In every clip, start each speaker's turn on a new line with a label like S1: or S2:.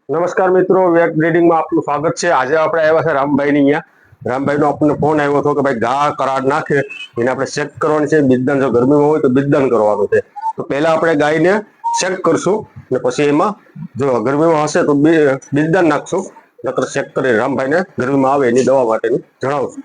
S1: નમસ્કાર મિત્રો, વેક બ્રીડિંગમાં આપનું સ્વાગત છે। આજે આપણે આવ્યા છે રામભાઈની અહીંયા। રામભાઈનો આપણને ફોન આવ્યો હતો કે ભાઈ ઘા કરાડ નાખે એને આપણે ચેક કરવાની છે। બિજદાન જો ગરમીમાં હોય તો બિજદાન કરવાનું છે। તો પહેલા આપણે ગાયને ચેક કરશું અને પછી એમાં જો ગરમીમાં હશે તો બિજદાન નાખશું, નકર ચેક કરી રામભાઈને ગરમીમાં આવે એની દવા માટેનું જણાવશું।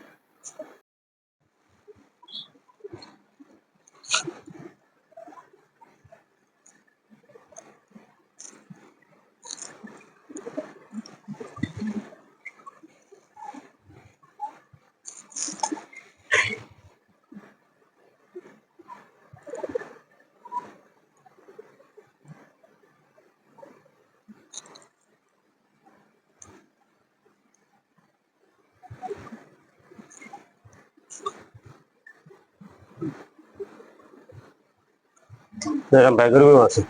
S1: રામભાઈ ગરમીમાં હશે,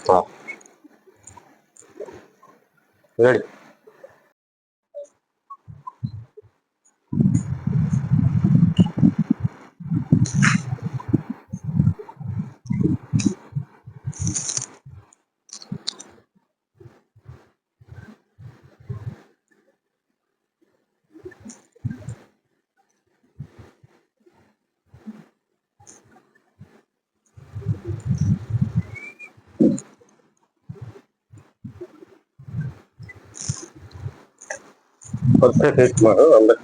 S1: હા રેડી। પરફેક્ટ હિટમાં હો, આપણે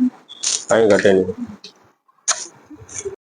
S1: કાંઈ ઘટે નહીં।